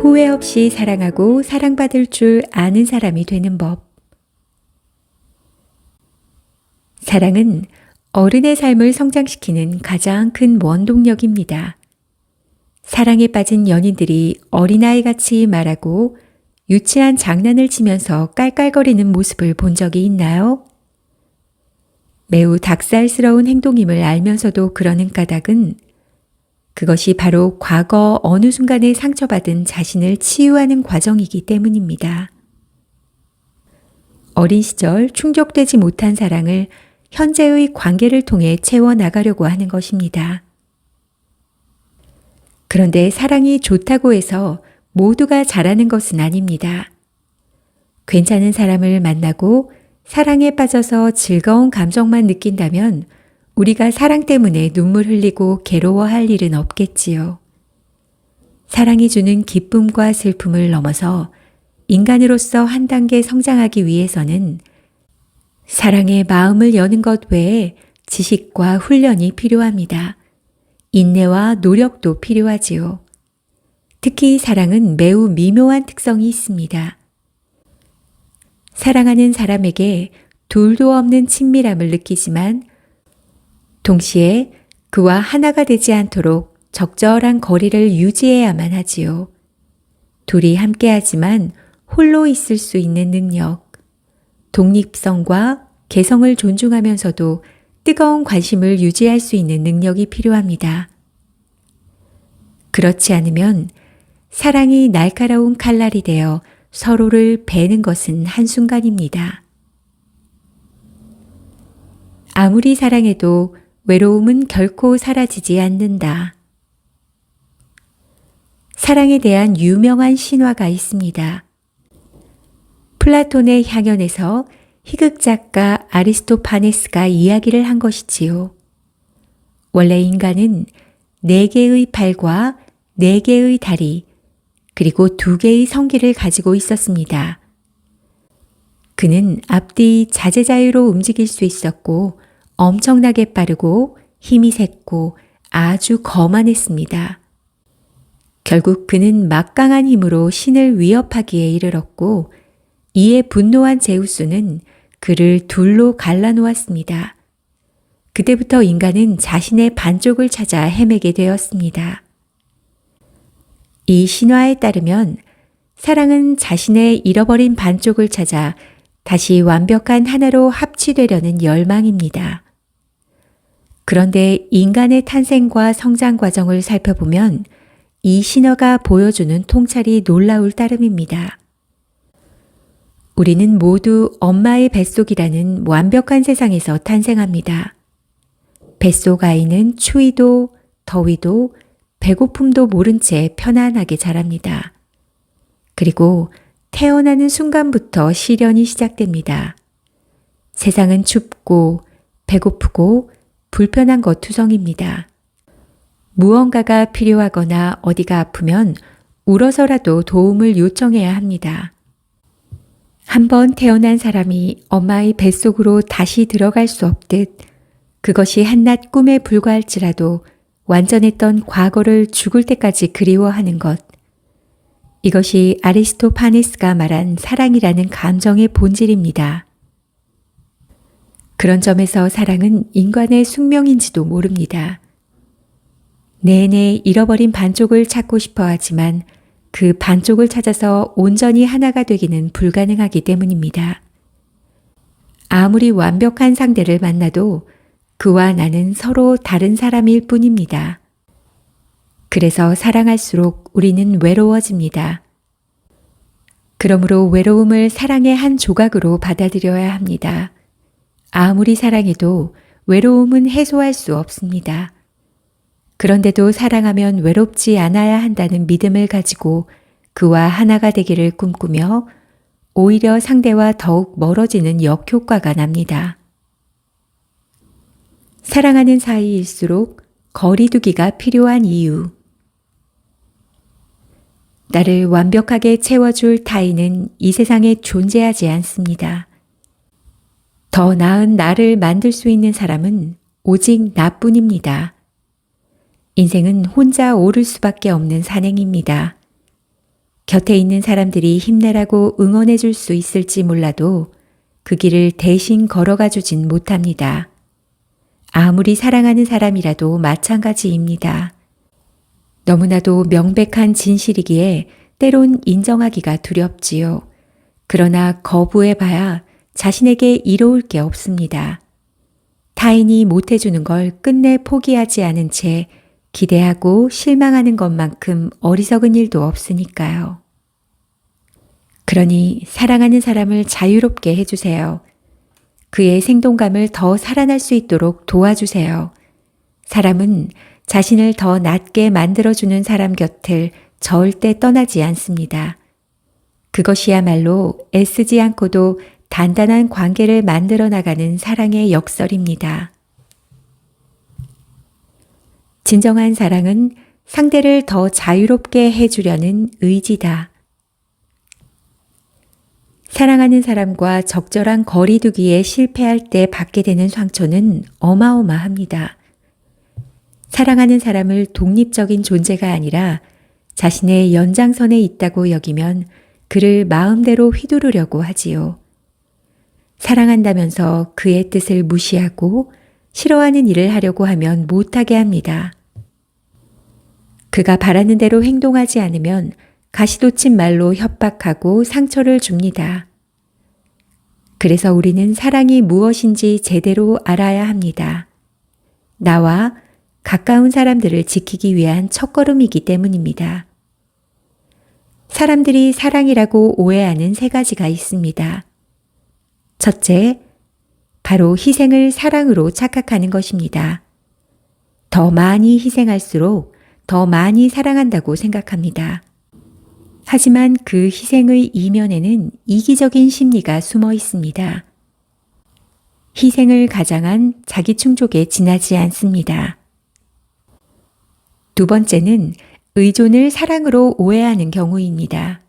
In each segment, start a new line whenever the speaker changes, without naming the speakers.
후회 없이 사랑하고 사랑받을 줄 아는 사람이 되는 법. 사랑은 어른의 삶을 성장시키는 가장 큰 원동력입니다. 사랑에 빠진 연인들이 어린아이같이 말하고 유치한 장난을 치면서 깔깔거리는 모습을 본 적이 있나요? 매우 닭살스러운 행동임을 알면서도 그러는 까닭은 그것이 바로 과거 어느 순간에 상처받은 자신을 치유하는 과정이기 때문입니다. 어린 시절 충족되지 못한 사랑을 현재의 관계를 통해 채워나가려고 하는 것입니다. 그런데 사랑이 좋다고 해서 모두가 잘하는 것은 아닙니다. 괜찮은 사람을 만나고 사랑에 빠져서 즐거운 감정만 느낀다면 우리가 사랑 때문에 눈물 흘리고 괴로워할 일은 없겠지요. 사랑이 주는 기쁨과 슬픔을 넘어서 인간으로서 한 단계 성장하기 위해서는 사랑에 마음을 여는 것 외에 지식과 훈련이 필요합니다. 인내와 노력도 필요하지요. 특히 사랑은 매우 미묘한 특성이 있습니다. 사랑하는 사람에게 둘도 없는 친밀함을 느끼지만 동시에 그와 하나가 되지 않도록 적절한 거리를 유지해야만 하지요. 둘이 함께하지만 홀로 있을 수 있는 능력, 독립성과 개성을 존중하면서도 뜨거운 관심을 유지할 수 있는 능력이 필요합니다. 그렇지 않으면 사랑이 날카로운 칼날이 되어 서로를 베는 것은 한순간입니다. 아무리 사랑해도 외로움은 결코 사라지지 않는다. 사랑에 대한 유명한 신화가 있습니다. 플라톤의 향연에서 희극 작가 아리스토파네스가 이야기를 한 것이지요. 원래 인간은 4개의 팔과 4개의 다리, 그리고 2개의 성기를 가지고 있었습니다. 그는 앞뒤 자재자유로 움직일 수 있었고 엄청나게 빠르고 힘이 셌고 아주 거만했습니다. 결국 그는 막강한 힘으로 신을 위협하기에 이르렀고 이에 분노한 제우스는 그를 둘로 갈라놓았습니다. 그때부터 인간은 자신의 반쪽을 찾아 헤매게 되었습니다. 이 신화에 따르면 사랑은 자신의 잃어버린 반쪽을 찾아 다시 완벽한 하나로 합치되려는 열망입니다. 그런데 인간의 탄생과 성장 과정을 살펴보면 이 신화가 보여주는 통찰이 놀라울 따름입니다. 우리는 모두 엄마의 뱃속이라는 완벽한 세상에서 탄생합니다. 뱃속 아이는 추위도 더위도 배고픔도 모른 채 편안하게 자랍니다. 그리고 태어나는 순간부터 시련이 시작됩니다. 세상은 춥고 배고프고 불편한 것 투성입니다. 무언가가 필요하거나 어디가 아프면 울어서라도 도움을 요청해야 합니다. 한번 태어난 사람이 엄마의 뱃속으로 다시 들어갈 수 없듯 그것이 한낱 꿈에 불과할지라도 완전했던 과거를 죽을 때까지 그리워하는 것. 이것이 아리스토파네스가 말한 사랑이라는 감정의 본질입니다. 그런 점에서 사랑은 인간의 숙명인지도 모릅니다. 내내 잃어버린 반쪽을 찾고 싶어 하지만 그 반쪽을 찾아서 온전히 하나가 되기는 불가능하기 때문입니다. 아무리 완벽한 상대를 만나도 그와 나는 서로 다른 사람일 뿐입니다. 그래서 사랑할수록 우리는 외로워집니다. 그러므로 외로움을 사랑의 한 조각으로 받아들여야 합니다. 아무리 사랑해도 외로움은 해소할 수 없습니다. 그런데도 사랑하면 외롭지 않아야 한다는 믿음을 가지고 그와 하나가 되기를 꿈꾸며 오히려 상대와 더욱 멀어지는 역효과가 납니다. 사랑하는 사이일수록 거리두기가 필요한 이유. 나를 완벽하게 채워줄 타인은 이 세상에 존재하지 않습니다. 더 나은 나를 만들 수 있는 사람은 오직 나뿐입니다. 인생은 혼자 오를 수밖에 없는 산행입니다. 곁에 있는 사람들이 힘내라고 응원해 줄 수 있을지 몰라도 그 길을 대신 걸어가 주진 못합니다. 아무리 사랑하는 사람이라도 마찬가지입니다. 너무나도 명백한 진실이기에 때론 인정하기가 두렵지요. 그러나 거부해봐야 자신에게 이로울 게 없습니다. 타인이 못해주는 걸 끝내 포기하지 않은 채 기대하고 실망하는 것만큼 어리석은 일도 없으니까요. 그러니 사랑하는 사람을 자유롭게 해주세요. 그의 생동감을 더 살아날 수 있도록 도와주세요. 사람은 자신을 더 낫게 만들어주는 사람 곁을 절대 떠나지 않습니다. 그것이야말로 애쓰지 않고도 단단한 관계를 만들어 나가는 사랑의 역설입니다. 진정한 사랑은 상대를 더 자유롭게 해주려는 의지다. 사랑하는 사람과 적절한 거리 두기에 실패할 때 받게 되는 상처는 어마어마합니다. 사랑하는 사람을 독립적인 존재가 아니라 자신의 연장선에 있다고 여기면 그를 마음대로 휘두르려고 하지요. 사랑한다면서 그의 뜻을 무시하고 싫어하는 일을 하려고 하면 못하게 합니다. 그가 바라는 대로 행동하지 않으면 가시돋친 말로 협박하고 상처를 줍니다. 그래서 우리는 사랑이 무엇인지 제대로 알아야 합니다. 나와 가까운 사람들을 지키기 위한 첫걸음이기 때문입니다. 사람들이 사랑이라고 오해하는 세 가지가 있습니다. 첫째, 바로 희생을 사랑으로 착각하는 것입니다. 더 많이 희생할수록 더 많이 사랑한다고 생각합니다. 하지만 그 희생의 이면에는 이기적인 심리가 숨어 있습니다. 희생을 가장한 자기 충족에 지나지 않습니다. 두 번째는 의존을 사랑으로 오해하는 경우입니다.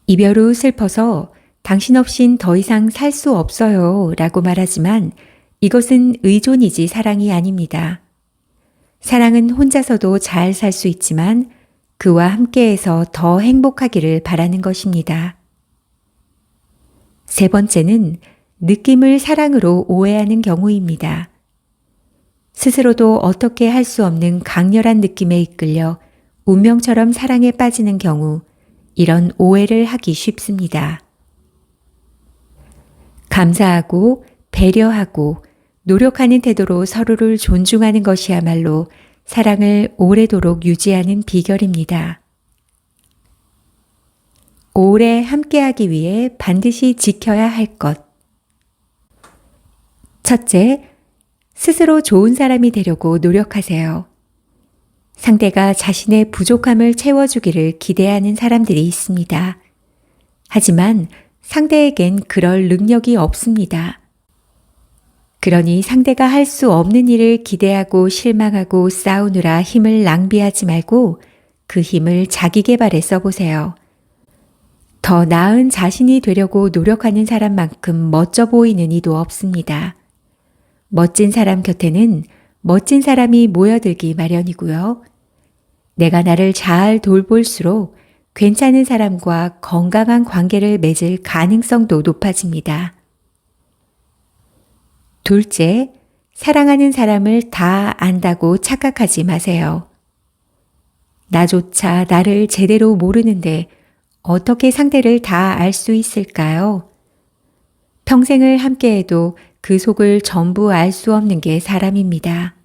이별 후 슬퍼서 당신 없인 더 이상 살 수 없어요 라고 말하지만 이것은 의존이지 사랑이 아닙니다. 사랑은 혼자서도 잘 살 수 있지만 그와 함께해서 더 행복하기를 바라는 것입니다. 세 번째는 느낌을 사랑으로 오해하는 경우입니다. 스스로도 어떻게 할 수 없는 강렬한 느낌에 이끌려 운명처럼 사랑에 빠지는 경우, 이런 오해를 하기 쉽습니다. 감사하고 배려하고 노력하는 태도로 서로를 존중하는 것이야말로 사랑을 오래도록 유지하는 비결입니다. 오래 함께하기 위해 반드시 지켜야 할 것. 첫째, 스스로 좋은 사람이 되려고 노력하세요. 상대가 자신의 부족함을 채워주기를 기대하는 사람들이 있습니다. 하지만 상대에겐 그럴 능력이 없습니다. 그러니 상대가 할 수 없는 일을 기대하고 실망하고 싸우느라 힘을 낭비하지 말고 그 힘을 자기 개발에 써보세요. 더 나은 자신이 되려고 노력하는 사람만큼 멋져 보이는 이도 없습니다. 멋진 사람 곁에는 멋진 사람이 모여들기 마련이고요. 내가 나를 잘 돌볼수록 괜찮은 사람과 건강한 관계를 맺을 가능성도 높아집니다. 둘째, 사랑하는 사람을 다 안다고 착각하지 마세요. 나조차 나를 제대로 모르는데 어떻게 상대를 다 알 수 있을까요? 평생을 함께해도 그 속을 전부 알 수 없는 게 사람입니다.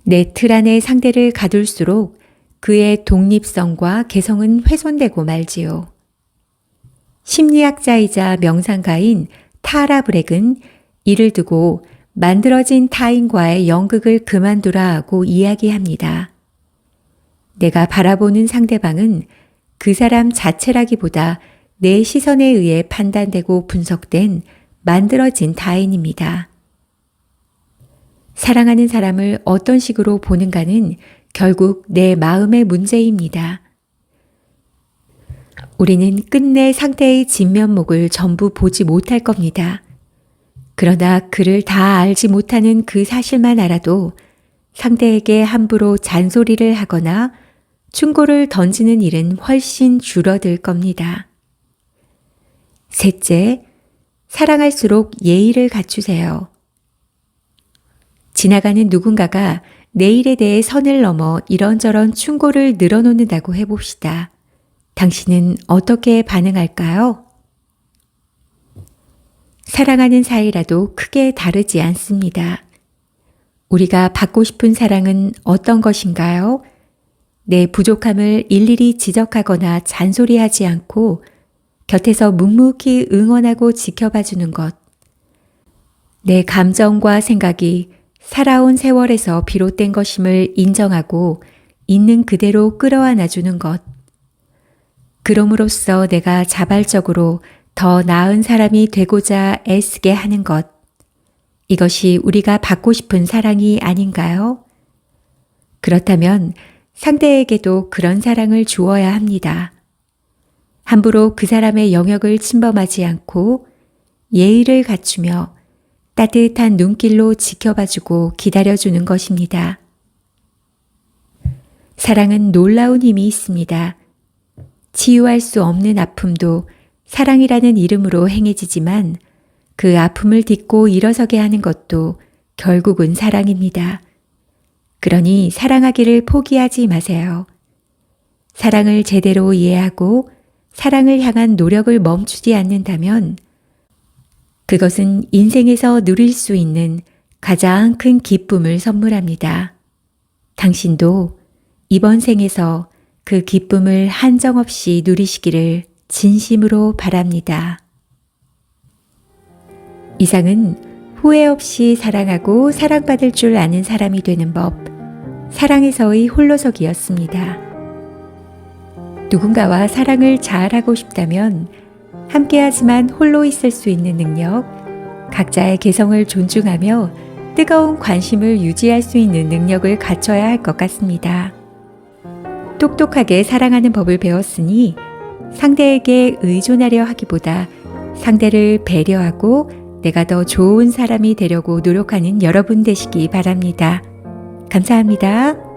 내 틀 안에 상대를 가둘수록 그의 독립성과 개성은 훼손되고 말지요. 심리학자이자 명상가인 타라 브렉은 이를 두고 만들어진 타인과의 연극을 그만두라 하고 이야기합니다. 내가 바라보는 상대방은 그 사람 자체라기보다 내 시선에 의해 판단되고 분석된 만들어진 타인입니다. 사랑하는 사람을 어떤 식으로 보는가는 결국 내 마음의 문제입니다. 우리는 끝내 상대의 진면목을 전부 보지 못할 겁니다. 그러나 그를 다 알지 못하는 그 사실만 알아도 상대에게 함부로 잔소리를 하거나 충고를 던지는 일은 훨씬 줄어들 겁니다. 셋째, 사랑할수록 예의를 갖추세요. 지나가는 누군가가 내 일에 대해 선을 넘어 이런저런 충고를 늘어놓는다고 해봅시다. 당신은 어떻게 반응할까요? 사랑하는 사이라도 크게 다르지 않습니다. 우리가 받고 싶은 사랑은 어떤 것인가요? 내 부족함을 일일이 지적하거나 잔소리하지 않고 곁에서 묵묵히 응원하고 지켜봐주는 것. 내 감정과 생각이 살아온 세월에서 비롯된 것임을 인정하고 있는 그대로 끌어안아주는 것. 그럼으로써 내가 자발적으로 더 나은 사람이 되고자 애쓰게 하는 것. 이것이 우리가 받고 싶은 사랑이 아닌가요? 그렇다면 상대에게도 그런 사랑을 주어야 합니다. 함부로 그 사람의 영역을 침범하지 않고 예의를 갖추며 따뜻한 눈길로 지켜봐주고 기다려주는 것입니다. 사랑은 놀라운 힘이 있습니다. 치유할 수 없는 아픔도 사랑이라는 이름으로 행해지지만 그 아픔을 딛고 일어서게 하는 것도 결국은 사랑입니다. 그러니 사랑하기를 포기하지 마세요. 사랑을 제대로 이해하고 사랑을 향한 노력을 멈추지 않는다면 그것은 인생에서 누릴 수 있는 가장 큰 기쁨을 선물합니다. 당신도 이번 생에서 그 기쁨을 한정없이 누리시기를 진심으로 바랍니다. 이상은 후회 없이 사랑하고 사랑받을 줄 아는 사람이 되는 법, 사랑에서의 홀로서기였습니다. 누군가와 사랑을 잘하고 싶다면 함께하지만 홀로 있을 수 있는 능력, 각자의 개성을 존중하며 뜨거운 관심을 유지할 수 있는 능력을 갖춰야 할 것 같습니다. 똑똑하게 사랑하는 법을 배웠으니 상대에게 의존하려 하기보다 상대를 배려하고 내가 더 좋은 사람이 되려고 노력하는 여러분 되시기 바랍니다. 감사합니다.